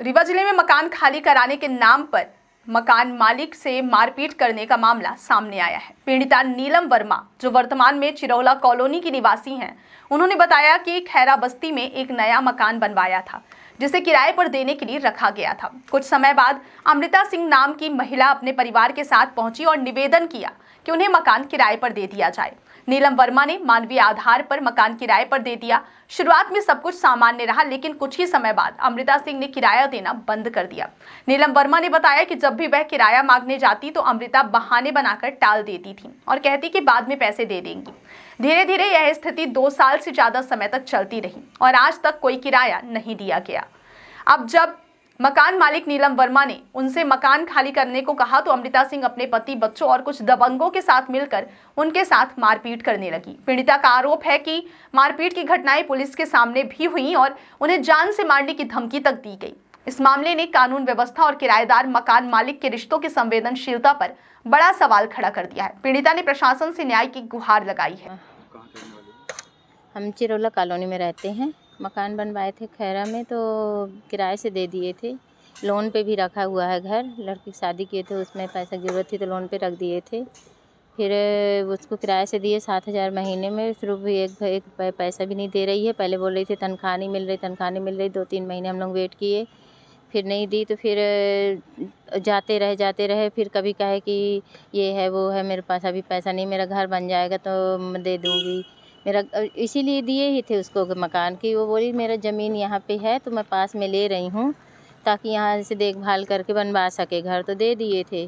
रीवा जिले में मकान खाली कराने के नाम पर मकान मालिक से मारपीट करने का मामला सामने आया है। पीड़िता नीलम वर्मा, जो वर्तमान में चिरौला कॉलोनी की निवासी हैं, उन्होंने बताया कि खैरा बस्ती में एक नया मकान बनवाया था, जिसे किराए पर देने के लिए रखा गया था। कुछ समय बाद अमृता सिंह नाम की महिला अपने परिवार के साथ पहुंची और निवेदन किया कि उन्हें मकान किराए पर दे दिया जाए। नीलम वर्मा ने मानवीय आधार पर मकान किराए पर दे दिया। शुरुआत में सब कुछ सामान्य रहा, लेकिन कुछ ही समय बाद अमृता सिंह ने किराया देना बंद कर दिया। नीलम वर्मा ने बताया कि जब भी वह किराया मांगने जाती तो अमृता बहाने बनाकर टाल देती थी और कहती कि बाद में पैसे दे देंगी। धीरे धीरे यह स्थिति 2 साल से ज्यादा समय तक चलती रही और आज तक कोई किराया नहीं दिया गया। अब जब मकान मालिक नीलम वर्मा ने उनसे मकान खाली करने को कहा तो अमृता सिंह अपने पति, बच्चों और कुछ दबंगों के साथ मिलकर उनके साथ मारपीट करने लगी। पीड़िता का आरोप है कि मारपीट की घटनाएं पुलिस के सामने भी हुई और उन्हें जान से मारने की धमकी तक दी गई। इस मामले ने कानून व्यवस्था और किराएदार मकान मालिक के रिश्तों की संवेदनशीलता पर बड़ा सवाल खड़ा कर दिया है। पीड़िता ने प्रशासन से न्याय की गुहार लगाई है। हम चिरौला कॉलोनी में रहते हैं। मकान बनवाए थे खैरा में, तो किराए से दे दिए थे। लोन पे भी रखा हुआ है घर। लड़की की शादी किए थे, उसमें पैसा की ज़रूरत थी तो लोन पे रख दिए थे। फिर उसको किराए से दिए 7,000 महीने में। फिर भी एक पैसा भी नहीं दे रही है। पहले बोल रही थी तनख्वाह नहीं मिल रही, तनख्वाह नहीं मिल रही। 2-3 महीने हम लोग वेट किए, फिर नहीं दी। तो फिर जाते रहे। फिर कभी कहे कि ये है वो है, मेरे पास अभी पैसा नहीं, मेरा घर बन जाएगा तो मैं दे दूँगी। मेरा इसीलिए दिए ही थे उसको मकान की। वो बोली मेरा ज़मीन यहाँ पे है तो मैं पास में ले रही हूँ ताकि यहाँ से देखभाल करके बनवा सके घर। तो दे दिए थे।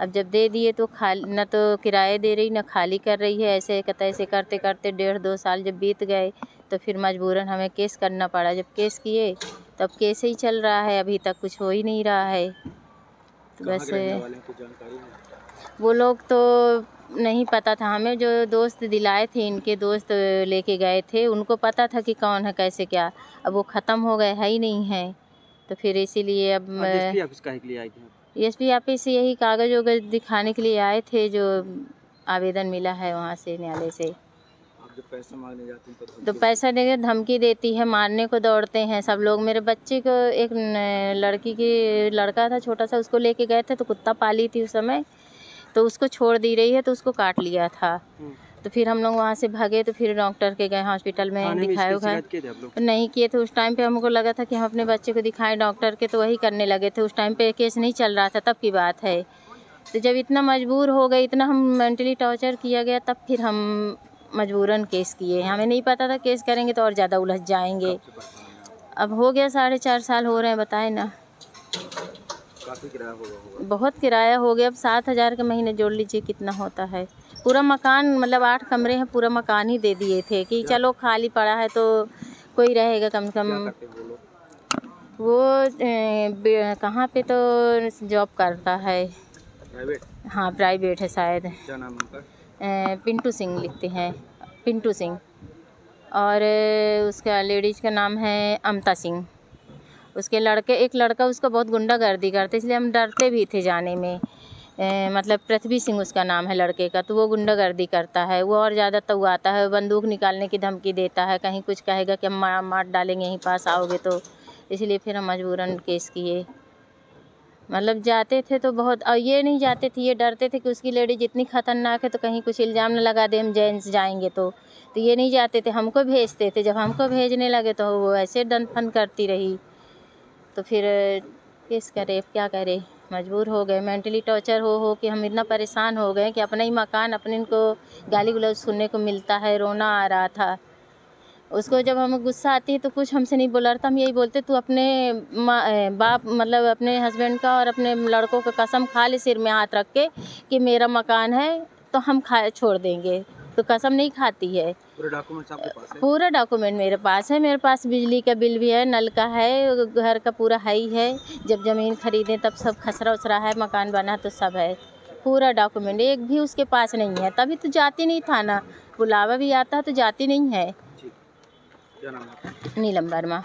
अब जब दे दिए तो खाली न तो किराए दे रही न खाली कर रही है। ऐसे करते करते 1.5-2 साल जब बीत गए तो फिर मजबूरन हमें केस करना पड़ा। जब केस किए तब केस ही चल रहा है, अभी तक कुछ हो ही नहीं रहा है। तो वैसे वो लोग तो नहीं पता था हमें, जो दोस्त दिलाए थे, इनके दोस्त लेके गए थे, उनको पता था कि कौन है कैसे क्या। अब वो ख़त्म हो गए, है ही नहीं है। तो फिर इसीलिए अब एसपी ऑफिस काहे के लिए आई थी? एसपी ऑफिस से यही कागज़ वगैरह दिखाने के लिए आए थे, जो आवेदन मिला है वहाँ से, न्यायालय से। आप जब पैसा मांगने जाती हैं तो पैसा देके धमकी देती है, मारने को दौड़ते हैं सब लोग। मेरे बच्चे को एक लड़का था छोटा सा, उसको लेके गए थे तो कुत्ता पाली थी उस समय, तो उसको छोड़ दी रही है तो उसको काट लिया था। तो फिर हम लोग वहाँ से भागे, तो फिर डॉक्टर के गए, हॉस्पिटल में दिखाए उखाए नहीं किए थे। उस टाइम पे हमको लगा था कि हम अपने बच्चे को दिखाएं डॉक्टर के, तो वही करने लगे थे। उस टाइम पे केस नहीं चल रहा था, तब की बात है। तो जब इतना मजबूर हो गए, इतना हम मेंटली टॉर्चर किया गया, तब फिर हम मजबूरन केस किए। हमें नहीं पता था केस करेंगे तो और ज़्यादा उलझ जाएंगे। अब हो गया 4.5 साल हो रहे हैं, बताए ना। काफ़ी किराया होगा। बहुत किराया हो गया। अब 7,000 के महीने जोड़ लीजिए कितना होता है। पूरा मकान, मतलब 8 कमरे हैं, पूरा मकान ही दे दिए थे कि चलो खाली पड़ा है तो कोई रहेगा कम से कम। वो कहाँ पे तो जॉब करता है। प्राइवेट? हाँ प्राइवेट है शायद। क्या नाम उनका? पिंटू सिंह लिखते हैं, पिंटू सिंह। और उसका लेडीज़ का नाम है अमता सिंह। उसके एक लड़का उसका बहुत गुंडागर्दी करते, इसलिए हम डरते भी थे जाने में। मतलब पृथ्वी सिंह उसका नाम है लड़के का, तो वो गुंडागर्दी करता है। वो और ज़्यादा तवाता है, बंदूक निकालने की धमकी देता है, कहीं कुछ कहेगा कि हम मार डालेंगे यहीं पास आओगे तो। इसलिए फिर हम मजबूरन केस किए। मतलब जाते थे तो बहुत, और ये नहीं जाते थे, ये डरते थे कि उसकी लेडीज इतनी खतरनाक है तो कहीं कुछ इल्ज़ाम न लगा दे हम जेंट्स जाएंगे तो ये नहीं जाते थे, हमको भेजते थे। जब हमको भेजने लगे तो वो ऐसे दन करती रही। तो फिर केस करे, क्या करे, मजबूर हो गए। मेंटली टॉर्चर हो कि हम इतना परेशान हो गए कि अपना ही मकान, अपने को गाली गलौज सुनने को मिलता है। रोना आ रहा था उसको। जब हमें गुस्सा आती है तो कुछ हमसे नहीं बोला था, हम यही बोलते तू अपने बाप, मतलब अपने हस्बैंड का और अपने लड़कों का कसम खा ले सिर में हाथ रख के कि मेरा मकान है तो हम छोड़ देंगे। तो कसम नहीं खाती है। पूरे डॉक्यूमेंट्स आपके पास है? पूरा डॉक्यूमेंट मेरे पास है। मेरे पास बिजली का बिल भी है, नल का है, घर का पूरा है ही है। जब ज़मीन खरीदे तब सब खसरा उसरा है, मकान बना तो सब है। पूरा डॉक्यूमेंट एक भी उसके पास नहीं है, तभी तो जाती नहीं था ना। बुलावा भी आता है तो जाती नहीं है। क्या नाम है? नीलम वर्मा।